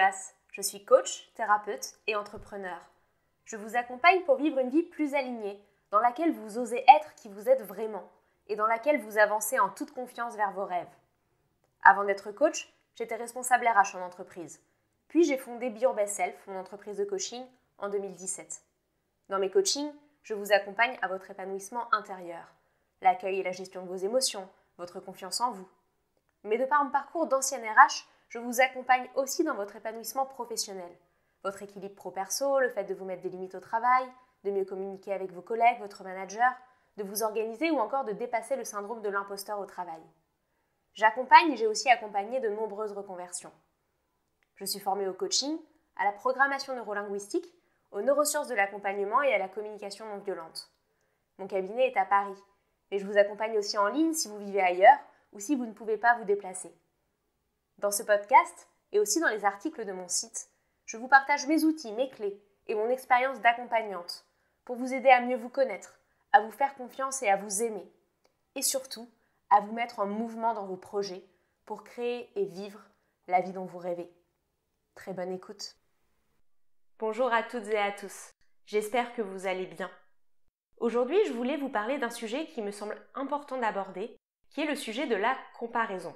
Nicolas, je suis coach, thérapeute et entrepreneur. Je vous accompagne pour vivre une vie plus alignée, dans laquelle vous osez être qui vous êtes vraiment et dans laquelle vous avancez en toute confiance vers vos rêves. Avant d'être coach, j'étais responsable RH en entreprise. Puis j'ai fondé Be Your Best Self, mon entreprise de coaching, en 2017. Dans mes coachings, je vous accompagne à votre épanouissement intérieur, l'accueil et la gestion de vos émotions, votre confiance en vous. Mais de par mon parcours d'ancienne RH, je vous accompagne aussi dans votre épanouissement professionnel. Votre équilibre pro-perso, le fait de vous mettre des limites au travail, de mieux communiquer avec vos collègues, votre manager, de vous organiser ou encore de dépasser le syndrome de l'imposteur au travail. J'accompagne et j'ai aussi accompagné de nombreuses reconversions. Je suis formée au coaching, à la programmation neurolinguistique, aux neurosciences de l'accompagnement et à la communication non violente. Mon cabinet est à Paris, mais je vous accompagne aussi en ligne si vous vivez ailleurs ou si vous ne pouvez pas vous déplacer. Dans ce podcast et aussi dans les articles de mon site, je vous partage mes outils, mes clés et mon expérience d'accompagnante pour vous aider à mieux vous connaître, à vous faire confiance et à vous aimer. Et surtout, à vous mettre en mouvement dans vos projets pour créer et vivre la vie dont vous rêvez. Très bonne écoute. Bonjour à toutes et à tous, j'espère que vous allez bien. Aujourd'hui, je voulais vous parler d'un sujet qui me semble important d'aborder, qui est le sujet de la comparaison.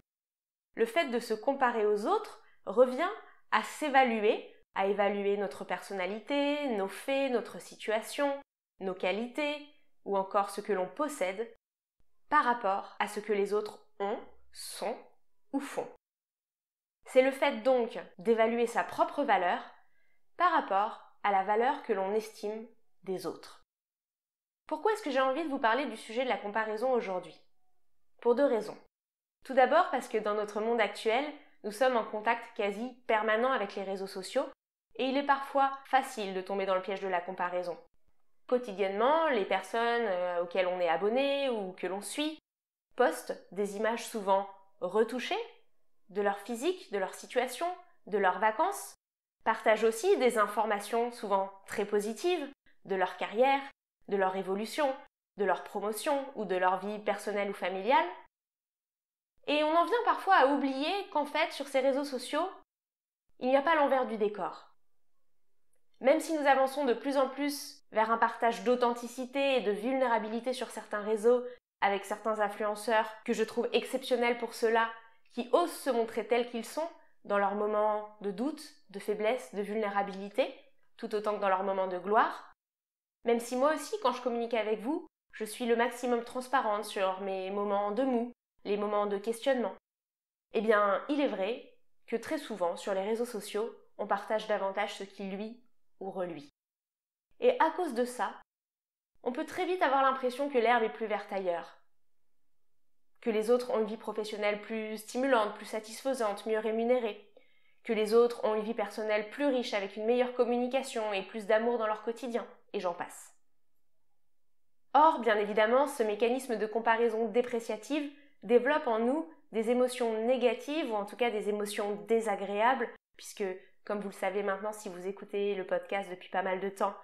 Le fait de se comparer aux autres revient à s'évaluer, à évaluer notre personnalité, nos faits, notre situation, nos qualités ou encore ce que l'on possède par rapport à ce que les autres ont, sont ou font. C'est le fait donc d'évaluer sa propre valeur par rapport à la valeur que l'on estime des autres. Pourquoi est-ce que j'ai envie de vous parler du sujet de la comparaison aujourd'hui ? Pour deux raisons. Tout d'abord parce que dans notre monde actuel, nous sommes en contact quasi permanent avec les réseaux sociaux et il est parfois facile de tomber dans le piège de la comparaison. Quotidiennement, les personnes auxquelles on est abonné ou que l'on suit postent des images souvent retouchées de leur physique, de leur situation, de leurs vacances, partagent aussi des informations souvent très positives de leur carrière, de leur évolution, de leur promotion ou de leur vie personnelle ou familiale. Et on en vient parfois à oublier qu'en fait, sur ces réseaux sociaux, il n'y a pas l'envers du décor. Même si nous avançons de plus en plus vers un partage d'authenticité et de vulnérabilité sur certains réseaux, avec certains influenceurs que je trouve exceptionnels pour cela, qui osent se montrer tels qu'ils sont, dans leurs moments de doute, de faiblesse, de vulnérabilité, tout autant que dans leurs moments de gloire, même si moi aussi, quand je communique avec vous, je suis le maximum transparente sur mes moments de mou, les moments de questionnement. Eh bien, il est vrai que très souvent, sur les réseaux sociaux, on partage davantage ce qui lui ou reluit. Et à cause de ça, on peut très vite avoir l'impression que l'herbe est plus verte ailleurs, que les autres ont une vie professionnelle plus stimulante, plus satisfaisante, mieux rémunérée, que les autres ont une vie personnelle plus riche avec une meilleure communication et plus d'amour dans leur quotidien, et j'en passe. Or, bien évidemment, ce mécanisme de comparaison dépréciative développe en nous des émotions négatives ou en tout cas des émotions désagréables, puisque, comme vous le savez maintenant si vous écoutez le podcast depuis pas mal de temps,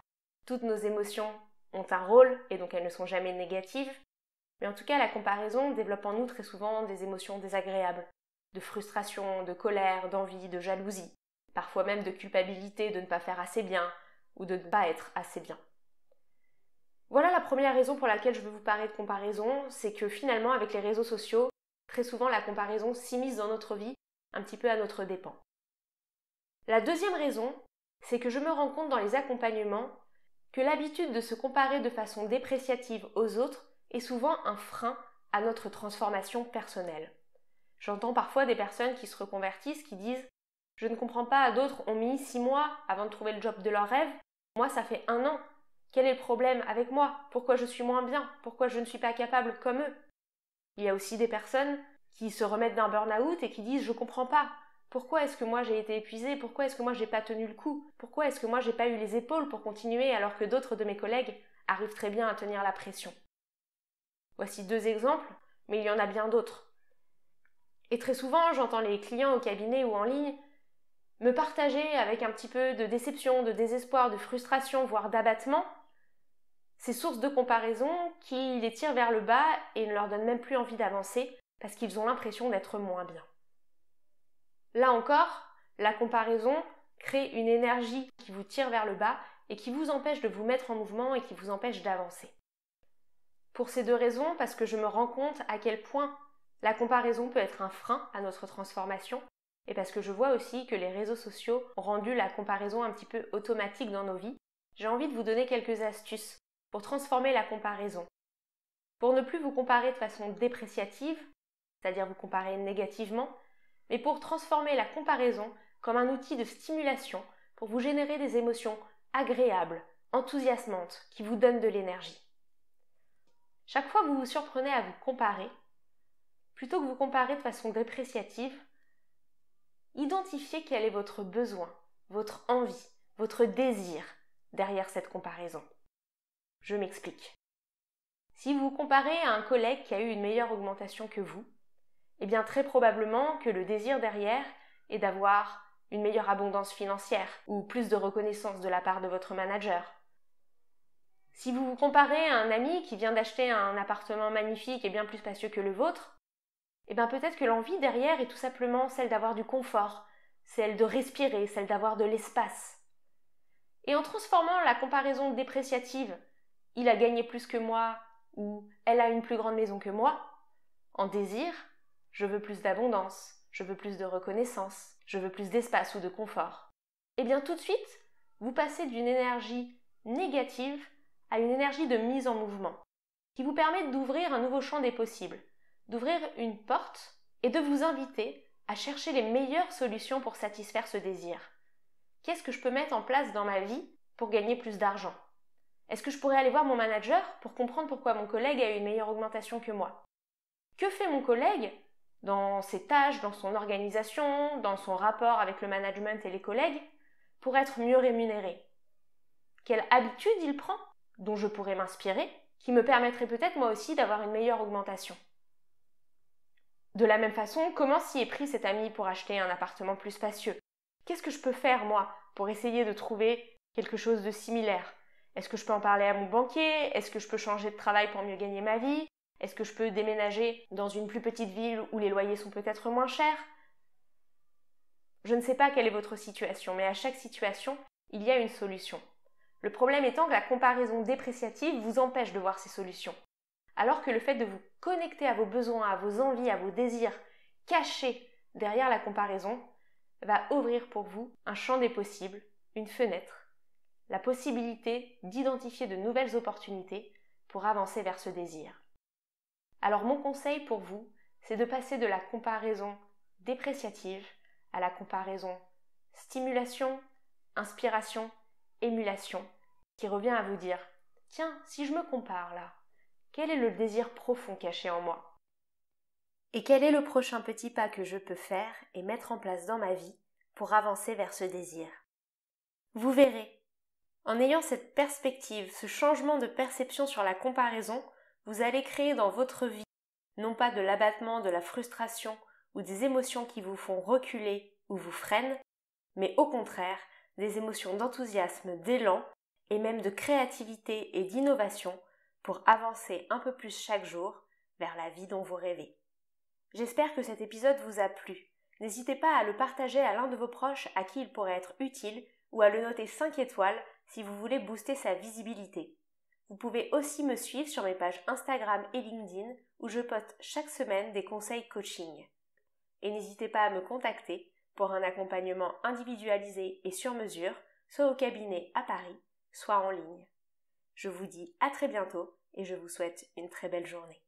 toutes nos émotions ont un rôle et donc elles ne sont jamais négatives. Mais en tout cas, la comparaison développe en nous très souvent des émotions désagréables, de frustration, de colère, d'envie, de jalousie, parfois même de culpabilité de ne pas faire assez bien ou de ne pas être assez bien. Voilà la première raison pour laquelle je veux vous parler de comparaison, c'est que finalement avec les réseaux sociaux, très souvent la comparaison s'immisce dans notre vie un petit peu à notre dépens. La deuxième raison, c'est que je me rends compte dans les accompagnements que l'habitude de se comparer de façon dépréciative aux autres est souvent un frein à notre transformation personnelle. J'entends parfois des personnes qui se reconvertissent qui disent « Je ne comprends pas, d'autres ont mis 6 mois avant de trouver le job de leur rêve, moi ça fait 1 an. Quel est le problème avec moi? Pourquoi je suis moins bien? Pourquoi je ne suis pas capable comme eux ?» Il y a aussi des personnes qui se remettent d'un burn-out et qui disent « Je comprends pas. Pourquoi est-ce que moi j'ai été épuisée? Pourquoi est-ce que moi j'ai pas tenu le coup? Pourquoi est-ce que moi j'ai pas eu les épaules pour continuer alors que d'autres de mes collègues arrivent très bien à tenir la pression ?» Voici 2 exemples, mais il y en a bien d'autres. Et très souvent, j'entends les clients au cabinet ou en ligne me partager avec un petit peu de déception, de désespoir, de frustration, voire d'abattement, ces sources de comparaison qui les tirent vers le bas et ne leur donnent même plus envie d'avancer parce qu'ils ont l'impression d'être moins bien. Là encore, la comparaison crée une énergie qui vous tire vers le bas et qui vous empêche de vous mettre en mouvement et qui vous empêche d'avancer. Pour ces deux raisons, parce que je me rends compte à quel point la comparaison peut être un frein à notre transformation, et parce que je vois aussi que les réseaux sociaux ont rendu la comparaison un petit peu automatique dans nos vies, j'ai envie de vous donner quelques astuces pour transformer la comparaison. Pour ne plus vous comparer de façon dépréciative, c'est-à-dire vous comparer négativement, mais pour transformer la comparaison comme un outil de stimulation pour vous générer des émotions agréables, enthousiasmantes, qui vous donnent de l'énergie. Chaque fois que vous vous surprenez à vous comparer, plutôt que vous comparer de façon dépréciative, identifiez quel est votre besoin, votre envie, votre désir derrière cette comparaison. Je m'explique. Si vous vous comparez à un collègue qui a eu une meilleure augmentation que vous, eh bien très probablement que le désir derrière est d'avoir une meilleure abondance financière ou plus de reconnaissance de la part de votre manager. Si vous vous comparez à un ami qui vient d'acheter un appartement magnifique et bien plus spacieux que le vôtre, eh bien peut-être que l'envie derrière est tout simplement celle d'avoir du confort, celle de respirer, celle d'avoir de l'espace. Et en transformant la comparaison dépréciative, il a gagné plus que moi ou elle a une plus grande maison que moi, en désir, je veux plus d'abondance, je veux plus de reconnaissance, je veux plus d'espace ou de confort. Eh bien tout de suite, vous passez d'une énergie négative à une énergie de mise en mouvement, qui vous permet d'ouvrir un nouveau champ des possibles, d'ouvrir une porte et de vous inviter à chercher les meilleures solutions pour satisfaire ce désir. Qu'est-ce que je peux mettre en place dans ma vie pour gagner plus d'argent? Est-ce que je pourrais aller voir mon manager pour comprendre pourquoi mon collègue a eu une meilleure augmentation que moi? Que fait mon collègue dans ses tâches, dans son organisation, dans son rapport avec le management et les collègues pour être mieux rémunéré? Quelle habitude il prend dont je pourrais m'inspirer qui me permettrait peut-être moi aussi d'avoir une meilleure augmentation? De la même façon, comment s'y est pris cet ami pour acheter un appartement plus spacieux? Qu'est-ce que je peux faire moi pour essayer de trouver quelque chose de similaire? Est-ce que je peux en parler à mon banquier? Est-ce que je peux changer de travail pour mieux gagner ma vie? Est-ce que je peux déménager dans une plus petite ville où les loyers sont peut-être moins chers? Je ne sais pas quelle est votre situation, mais à chaque situation, il y a une solution. Le problème étant que la comparaison dépréciative vous empêche de voir ces solutions. Alors que le fait de vous connecter à vos besoins, à vos envies, à vos désirs cachés derrière la comparaison va ouvrir pour vous un champ des possibles, une fenêtre, la possibilité d'identifier de nouvelles opportunités pour avancer vers ce désir. Alors mon conseil pour vous, c'est de passer de la comparaison dépréciative à la comparaison stimulation, inspiration, émulation, qui revient à vous dire « Tiens, si je me compare là, quel est le désir profond caché en moi? Et quel est le prochain petit pas que je peux faire et mettre en place dans ma vie pour avancer vers ce désir ?» Vous verrez, en ayant cette perspective, ce changement de perception sur la comparaison, vous allez créer dans votre vie non pas de l'abattement, de la frustration ou des émotions qui vous font reculer ou vous freinent, mais au contraire des émotions d'enthousiasme, d'élan et même de créativité et d'innovation pour avancer un peu plus chaque jour vers la vie dont vous rêvez. J'espère que cet épisode vous a plu. N'hésitez pas à le partager à l'un de vos proches à qui il pourrait être utile ou à le noter 5 étoiles si vous voulez booster sa visibilité. Vous pouvez aussi me suivre sur mes pages Instagram et LinkedIn où je poste chaque semaine des conseils coaching. Et n'hésitez pas à me contacter pour un accompagnement individualisé et sur mesure, soit au cabinet à Paris, soit en ligne. Je vous dis à très bientôt et je vous souhaite une très belle journée.